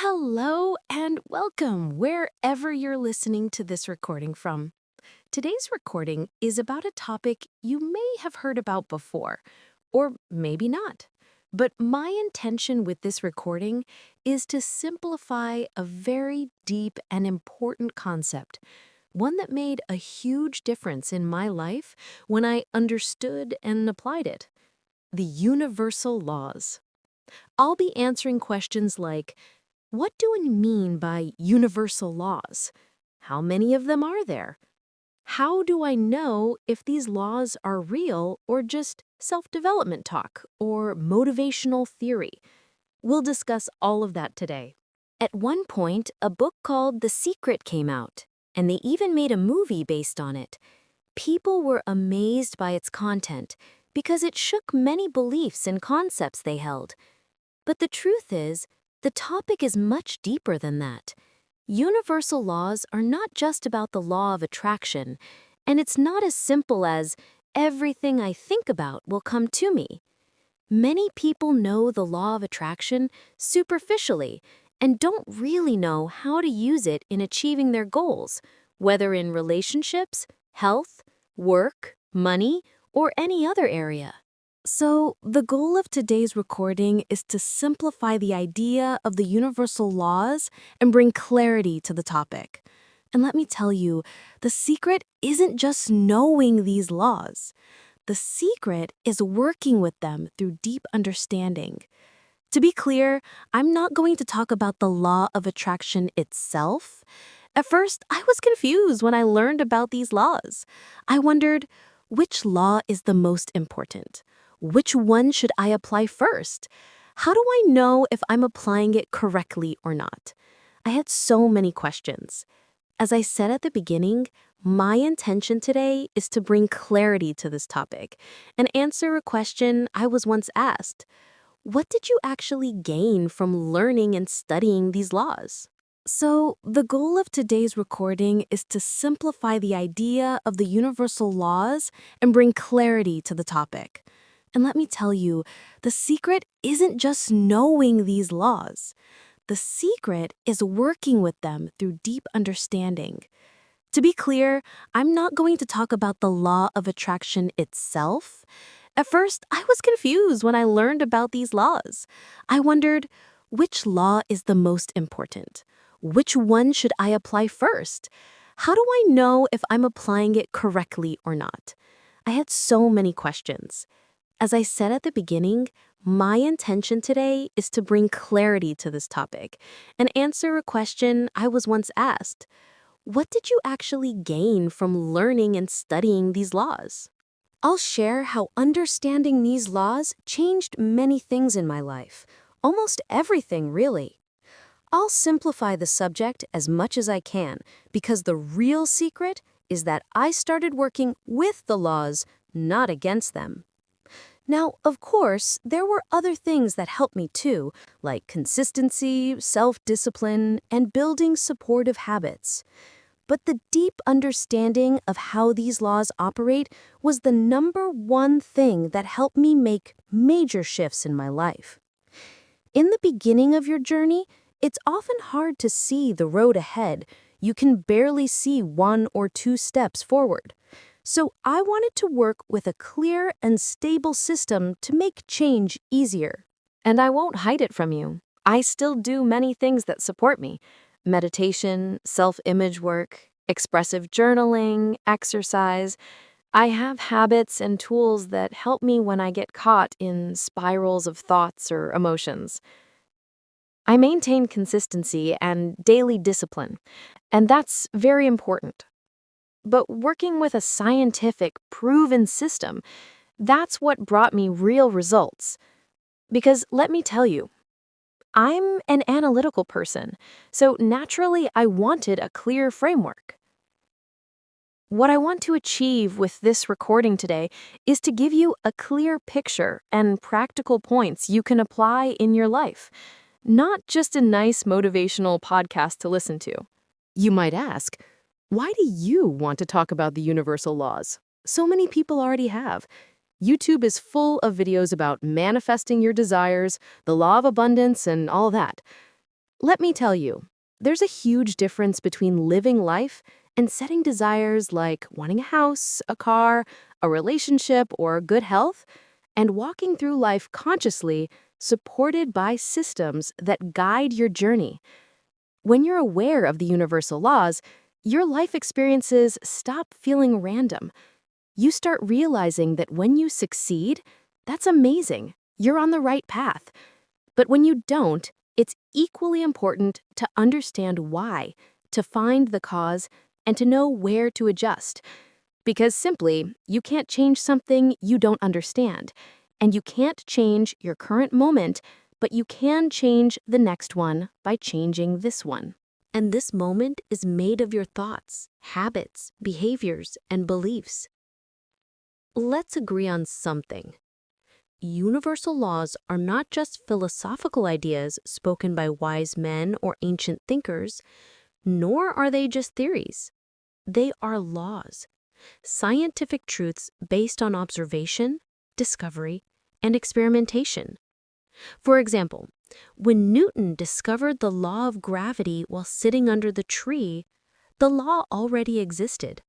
Hello and welcome wherever you're listening to this recording from. Today's recording is about a topic you may have heard about before, or maybe not. But my intention with this recording is to simplify a very deep and important concept, one that made a huge difference in my life when I understood and applied it: the universal laws. I'll be answering questions like, what do we mean by universal laws? How many of them are there? How do I know if these laws are real or just self-development talk or motivational theory? We'll discuss all of that today. At one point, a book called The Secret came out, and they even made a movie based on it. People were amazed by its content because it shook many beliefs and concepts they held. But the truth is, the topic is much deeper than that. Universal laws are not just about the law of attraction, and it's not as simple as everything I think about will come to me. Many people know the law of attraction superficially and don't really know how to use it in achieving their goals, whether in relationships, health, work, money, or any other area. So, the goal of today's recording is to simplify the idea of the universal laws and bring clarity to the topic. And let me tell you, the secret isn't just knowing these laws. The secret is working with them through deep understanding. To be clear, I'm not going to talk about the law of attraction itself. At first, I was confused when I learned about these laws. I wondered, which law is the most important? Which one should I apply first? How do I know if I'm applying it correctly or not? I had so many questions. As I said at the beginning, my intention today is to bring clarity to this topic and answer a question I was once asked. What did you actually gain from learning and studying these laws? So, the goal of today's recording is to simplify the idea of the universal laws and bring clarity to the topic. And let me tell you, the secret isn't just knowing these laws. The secret is working with them through deep understanding. To be clear, I'm not going to talk about the law of attraction itself. At first, I was confused when I learned about these laws. I wondered, which law is the most important? Which one should I apply first? How do I know if I'm applying it correctly or not? I had so many questions. As I said at the beginning, my intention today is to bring clarity to this topic and answer a question I was once asked. What did you actually gain from learning and studying these laws? I'll share how understanding these laws changed many things in my life. Almost everything, really. I'll simplify the subject as much as I can because the real secret is that I started working with the laws, not against them. Now, of course, there were other things that helped me too, like consistency, self-discipline, and building supportive habits. But the deep understanding of how these laws operate was the number one thing that helped me make major shifts in my life. In the beginning of your journey, it's often hard to see the road ahead. You can barely see one or two steps forward. So I wanted to work with a clear and stable system to make change easier. And I won't hide it from you. I still do many things that support me: meditation, self-image work, expressive journaling, exercise. I have habits and tools that help me when I get caught in spirals of thoughts or emotions. I maintain consistency and daily discipline, and that's very important. But working with a scientific, proven system, that's what brought me real results. Because let me tell you, I'm an analytical person, so naturally I wanted a clear framework. What I want to achieve with this recording today is to give you a clear picture and practical points you can apply in your life, not just a nice motivational podcast to listen to. You might ask, why do you want to talk about the universal laws? So many people already have. YouTube is full of videos about manifesting your desires, the law of abundance, and all that. Let me tell you, there's a huge difference between living life and setting desires like wanting a house, a car, a relationship, or good health, and walking through life consciously, supported by systems that guide your journey. When you're aware of the universal laws, your life experiences stop feeling random. You start realizing that when you succeed, that's amazing. You're on the right path. But when you don't, it's equally important to understand why, to find the cause, and to know where to adjust. Because simply, you can't change something you don't understand. And you can't change your current moment, but you can change the next one by changing this one. And this moment is made of your thoughts, habits, behaviors, and beliefs. Let's agree on something. Universal laws are not just philosophical ideas spoken by wise men or ancient thinkers, nor are they just theories. They are laws, scientific truths based on observation, discovery, and experimentation. For example, when Newton discovered the law of gravity while sitting under the tree, the law already existed.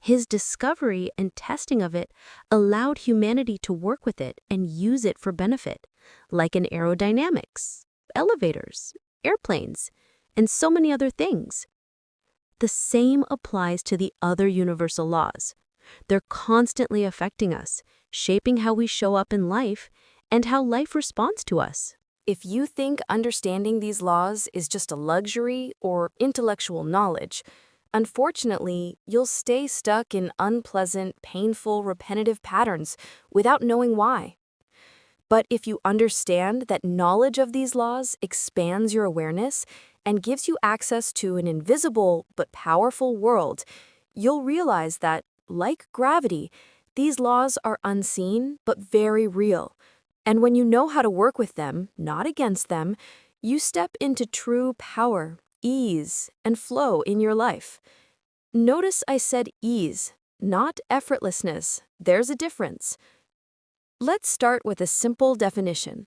His discovery and testing of it allowed humanity to work with it and use it for benefit, like in aerodynamics, elevators, airplanes, and so many other things. The same applies to the other universal laws. They're constantly affecting us, shaping how we show up in life and how life responds to us. If you think understanding these laws is just a luxury or intellectual knowledge, unfortunately, you'll stay stuck in unpleasant, painful, repetitive patterns without knowing why. But if you understand that knowledge of these laws expands your awareness and gives you access to an invisible but powerful world, you'll realize that, like gravity, these laws are unseen but very real. And when you know how to work with them, not against them, you step into true power, ease, and flow in your life. Notice I said ease, not effortlessness. There's a difference. Let's start with a simple definition.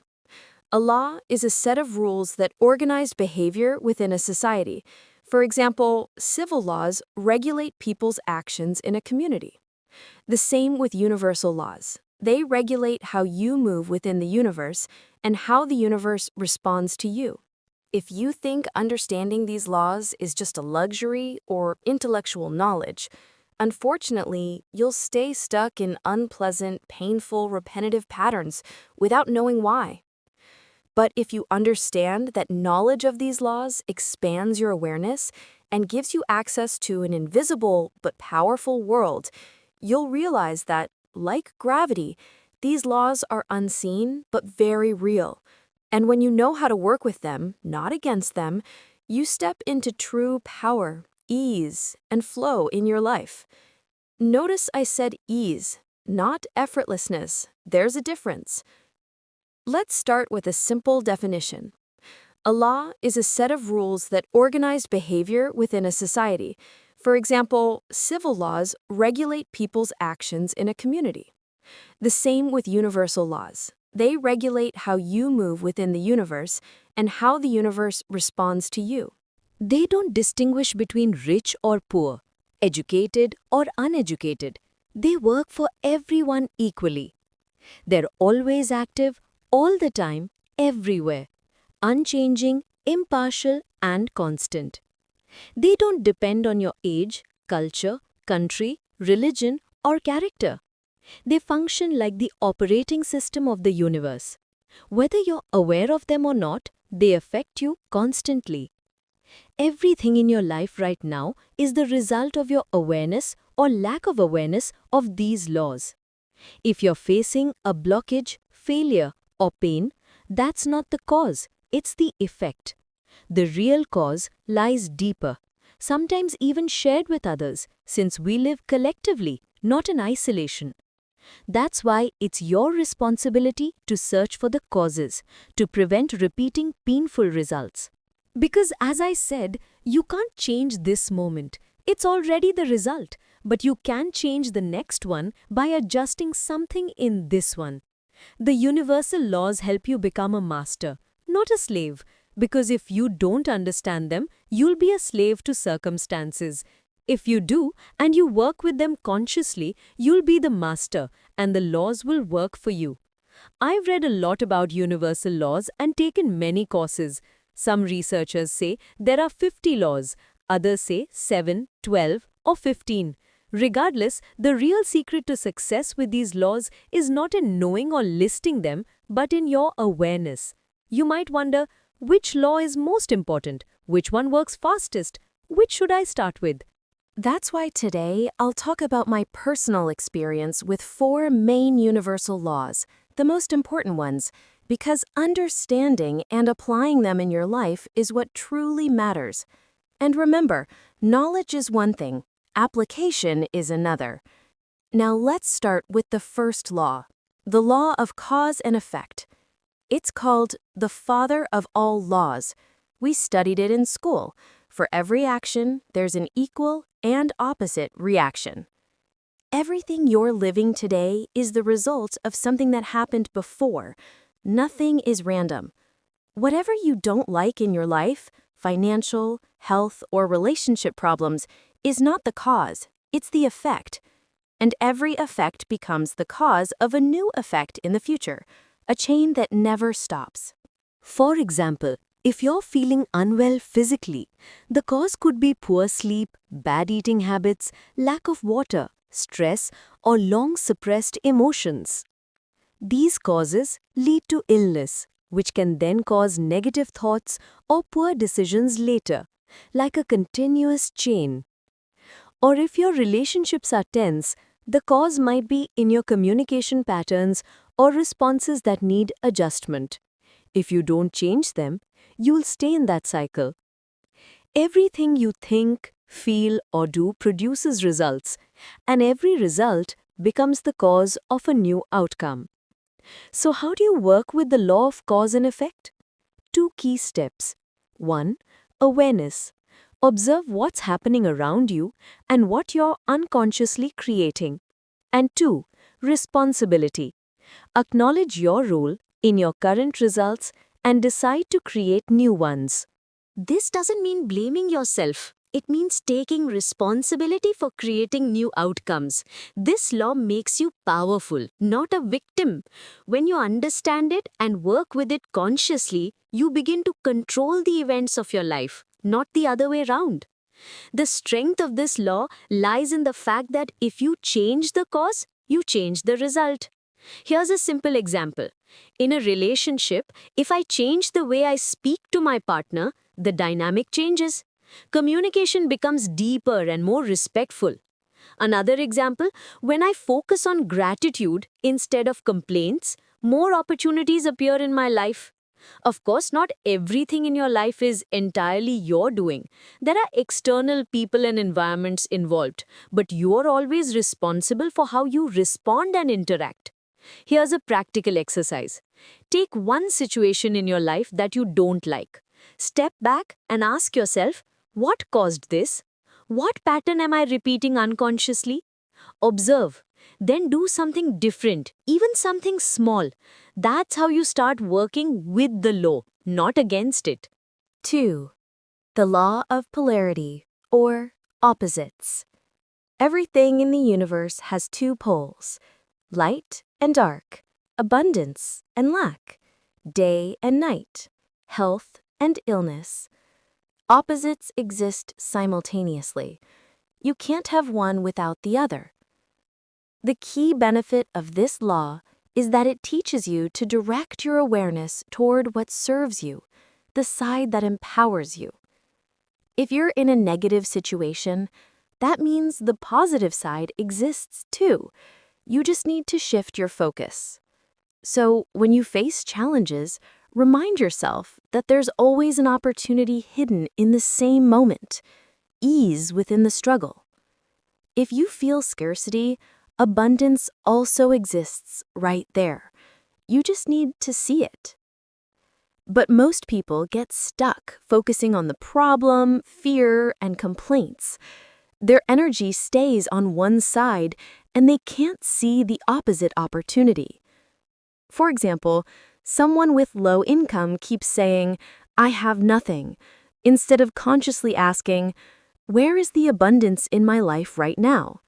A law is a set of rules that organize behavior within a society. For example, civil laws regulate people's actions in a community. The same with universal laws. They regulate how you move within the universe and how the universe responds to you. If you think understanding these laws is just a luxury or intellectual knowledge, unfortunately, you'll stay stuck in unpleasant, painful, repetitive patterns without knowing why. But if you understand that knowledge of these laws expands your awareness and gives you access to an invisible but powerful world, you'll realize that, like gravity, these laws are unseen but very real. And when you know how to work with them, not against them, you step into true power, ease, and flow in your life. Notice I said ease, not effortlessness. There's a difference. Let's start with a simple definition. A law is a set of rules that organize behavior within a society. For example, civil laws regulate people's actions in a community. The same with universal laws. They regulate how you move within the universe and how the universe responds to you. They don't distinguish between rich or poor, educated or uneducated. They work for everyone equally. They're always active, all the time, everywhere, unchanging, impartial, and constant. They don't depend on your age, culture, country, religion, or character. They function like the operating system of the universe. Whether you're aware of them or not, they affect you constantly. Everything in your life right now is the result of your awareness or lack of awareness of these laws. If you're facing a blockage, failure, or pain, that's not the cause, it's the effect. The real cause lies deeper, sometimes even shared with others, since we live collectively, not in isolation. That's why it's your responsibility to search for the causes, to prevent repeating painful results. Because as I said, you can't change this moment. It's already the result, but you can change the next one by adjusting something in this one. The universal laws help you become a master, not a slave, Because if you don't understand them, you'll be a slave to circumstances. If you do, and you work with them consciously, you'll be the master, and the laws will work for you. I've read a lot about universal laws and taken many courses. Some researchers say there are 50 laws, others say 7, 12, or 15. Regardless, the real secret to success with these laws is not in knowing or listing them, but in your awareness. You might wonder, which law is most important? Which one works fastest? Which should I start with? That's why today I'll talk about my personal experience with 4 main universal laws, the most important ones, because understanding and applying them in your life is what truly matters. And remember, knowledge is one thing, application is another. Now let's start with the first law, the law of cause and effect. It's called the father of all laws. We studied it in school. For every action, there's an equal and opposite reaction. Everything you're living today is the result of something that happened before. Nothing is random. Whatever you don't like in your life, financial, health, or relationship problems, is not the cause, it's the effect. And every effect becomes the cause of a new effect in the future, a chain that never stops. For example, if you're feeling unwell physically, the cause could be poor sleep, bad eating habits, lack of water, stress, or long suppressed emotions. These causes lead to illness, which can then cause negative thoughts or poor decisions later, like a continuous chain. Or if your relationships are tense, the cause might be in your communication patterns or responses that need adjustment. If you don't change them, you'll stay in that cycle. Everything you think, feel, or do produces results, and every result becomes the cause of a new outcome. So how do you work with the law of cause and effect? 2 key steps. 1. Awareness. Observe what's happening around you and what you're unconsciously creating. And 2. Responsibility. Acknowledge your role in your current results and decide to create new ones. This doesn't mean blaming yourself. It means taking responsibility for creating new outcomes. This law makes you powerful, not a victim. When you understand it and work with it consciously, you begin to control the events of your life, not the other way around. The strength of this law lies in the fact that if you change the cause, you change the result. Here's a simple example. In a relationship, if I change the way I speak to my partner, the dynamic changes. Communication becomes deeper and more respectful. Another example, when I focus on gratitude instead of complaints, more opportunities appear in my life. Of course, not everything in your life is entirely your doing. There are external people and environments involved, but you are always responsible for how you respond and interact. Here's a practical exercise. Take one situation in your life that you don't like. Step back and ask yourself, what caused this? What pattern am I repeating unconsciously? Observe. Then do something different, even something small. That's how you start working with the law, not against it. 2. The law of polarity, or opposites. Everything in the universe has 2 poles, light and dark, abundance and lack, day and night, health and illness. Opposites exist simultaneously. You can't have one without the other. The key benefit of this law is that it teaches you to direct your awareness toward what serves you, the side that empowers you. If you're in a negative situation, that means the positive side exists too. You just need to shift your focus. So, when you face challenges, remind yourself that there's always an opportunity hidden in the same moment, ease within the struggle. If you feel scarcity, abundance also exists right there. You just need to see it. But most people get stuck focusing on the problem, fear, and complaints. Their energy stays on one side, and they can't see the opposite opportunity. For example, someone with low income keeps saying, I have nothing, instead of consciously asking, where is the abundance in my life right now?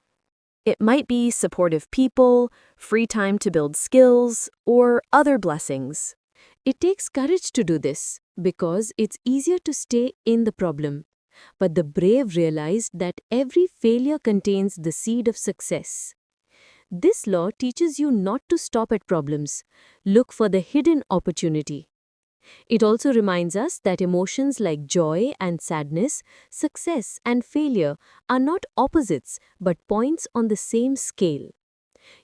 It might be supportive people, free time to build skills, or other blessings. It takes courage to do this because it's easier to stay in the problem. But the brave realized that every failure contains the seed of success. This law teaches you not to stop at problems. Look for the hidden opportunity. It also reminds us that emotions like joy and sadness, success and failure are not opposites but points on the same scale.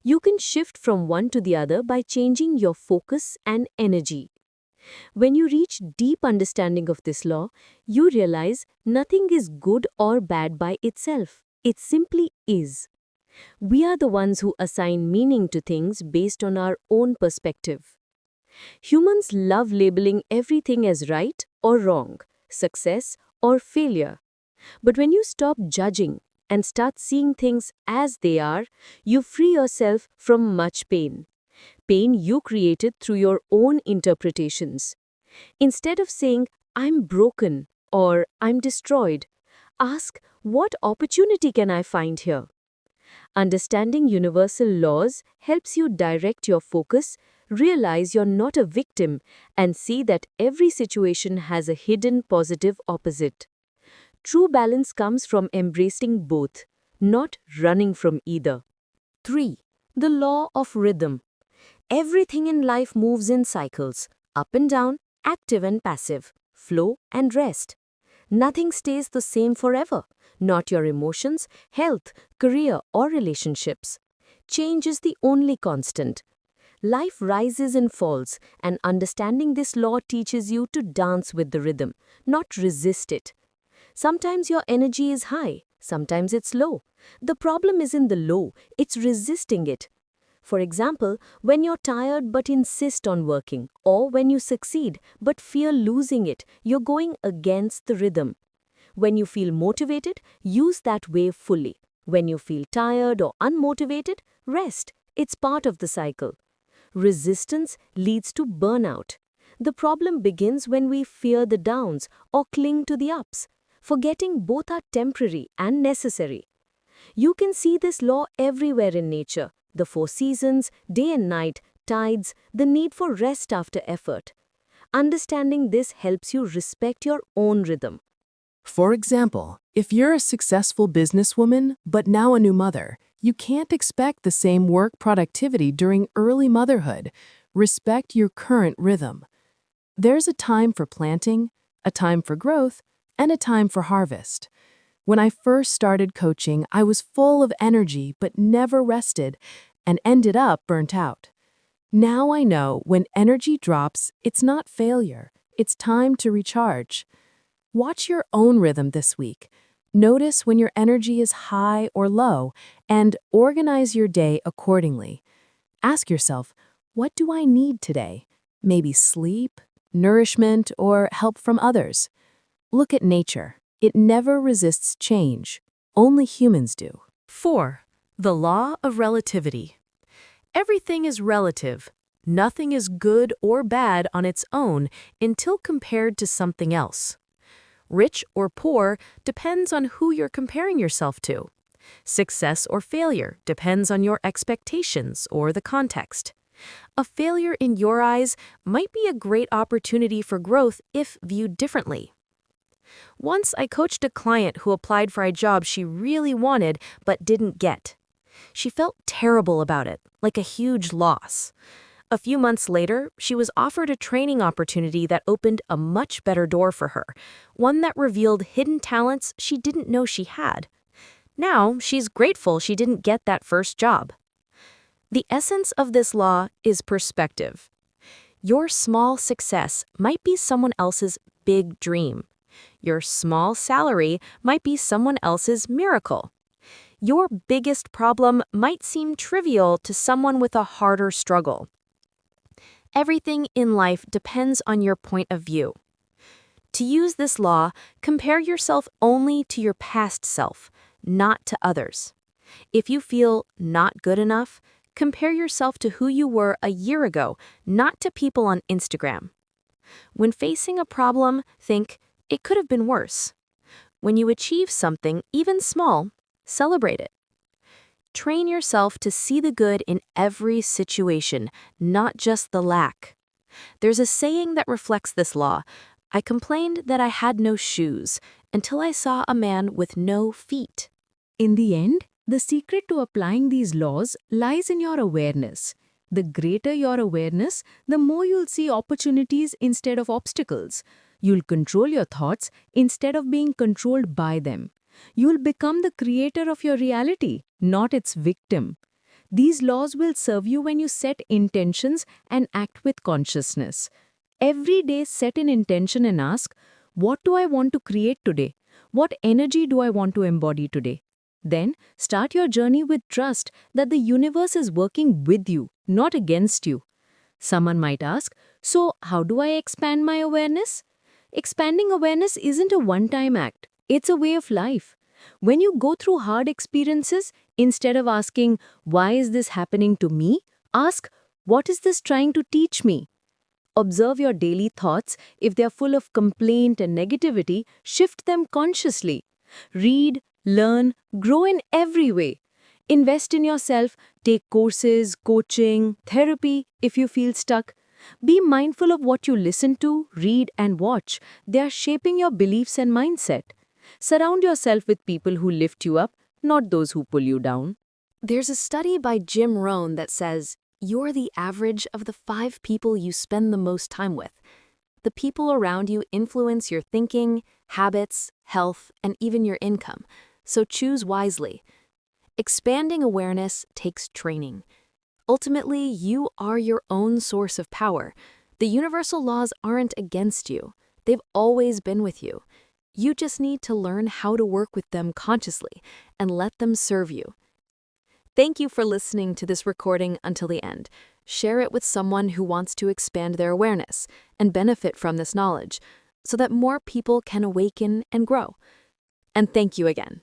You can shift from one to the other by changing your focus and energy. When you reach deep understanding of this law, you realize nothing is good or bad by itself. It simply is. We are the ones who assign meaning to things based on our own perspective. Humans love labeling everything as right or wrong, success or failure. But when you stop judging and start seeing things as they are, you free yourself from much pain. Pain you created through your own interpretations. Instead of saying, I'm broken or I'm destroyed, ask, what opportunity can I find here? Understanding universal laws helps you direct your focus, realize you're not a victim, and see that every situation has a hidden positive opposite. True balance comes from embracing both, not running from either. 3. The law of rhythm. Everything in life moves in cycles, up and down, active and passive, flow and rest. Nothing stays the same forever, not your emotions, health, career, or relationships. Change is the only constant. Life rises and falls, and understanding this law teaches you to dance with the rhythm, not resist it. Sometimes your energy is high, sometimes it's low. The problem isn't the low, it's resisting it. For example, when you're tired but insist on working, or when you succeed but fear losing it, you're going against the rhythm. When you feel motivated, use that wave fully. When you feel tired or unmotivated, rest. It's part of the cycle. Resistance leads to burnout. The problem begins when we fear the downs or cling to the ups, forgetting both are temporary and necessary. You can see this law everywhere in nature. The four seasons, day and night, tides, the need for rest after effort. Understanding this helps you respect your own rhythm. For example, if you're a successful businesswoman but now a new mother, you can't expect the same work productivity during early motherhood. Respect your current rhythm. There's a time for planting, a time for growth, and a time for harvest. When I first started coaching, I was full of energy but never rested and ended up burnt out. Now I know when energy drops, it's not failure, it's time to recharge. Watch your own rhythm this week. Notice when your energy is high or low and organize your day accordingly. Ask yourself, what do I need today? Maybe sleep, nourishment, or help from others. Look at nature. It never resists change. Only humans do. 4. The law of relativity. Everything is relative. Nothing is good or bad on its own until compared to something else. Rich or poor depends on who you're comparing yourself to. Success or failure depends on your expectations or the context. A failure in your eyes might be a great opportunity for growth if viewed differently. Once I coached a client who applied for a job she really wanted but didn't get. She felt terrible about it, like a huge loss. A few months later, she was offered a training opportunity that opened a much better door for her, one that revealed hidden talents she didn't know she had. Now, she's grateful she didn't get that first job. The essence of this law is perspective. Your small success might be someone else's big dream. Your small salary might be someone else's miracle. Your biggest problem might seem trivial to someone with a harder struggle. Everything in life depends on your point of view. To use this law, compare yourself only to your past self, not to others. If you feel not good enough, compare yourself to who you were a year ago, not to people on Instagram. When facing a problem, think, it could have been worse. When you achieve something, even small, celebrate it. Train yourself to see the good in every situation, not just the lack. There's a saying that reflects this law. I complained that I had no shoes until I saw a man with no feet. In the end, the secret to applying these laws lies in your awareness. The greater your awareness, the more you'll see opportunities instead of obstacles. You'll control your thoughts instead of being controlled by them. You'll become the creator of your reality, not its victim. These laws will serve you when you set intentions and act with consciousness. Every day set an intention and ask, what do I want to create today? What energy do I want to embody today? Then, start your journey with trust that the universe is working with you, not against you. Someone might ask, so how do I expand my awareness? Expanding awareness isn't a one-time act. It's a way of life. When you go through hard experiences, instead of asking, why is this happening to me? Ask, what is this trying to teach me? Observe your daily thoughts. If they're full of complaint and negativity, shift them consciously. Read, learn, grow in every way. Invest in yourself, take courses, coaching, therapy if you feel stuck. Be mindful of what you listen to, read, and watch. They are shaping your beliefs and mindset. Surround yourself with people who lift you up, not those who pull you down. There's a study by Jim Rohn that says, you're the average of the 5 people you spend the most time with. The people around you influence your thinking, habits, health, and even your income, so choose wisely. Expanding awareness takes training. Ultimately, you are your own source of power. The universal laws aren't against you. They've always been with you. You just need to learn how to work with them consciously and let them serve you. Thank you for listening to this recording until the end. Share it with someone who wants to expand their awareness and benefit from this knowledge so that more people can awaken and grow. And thank you again.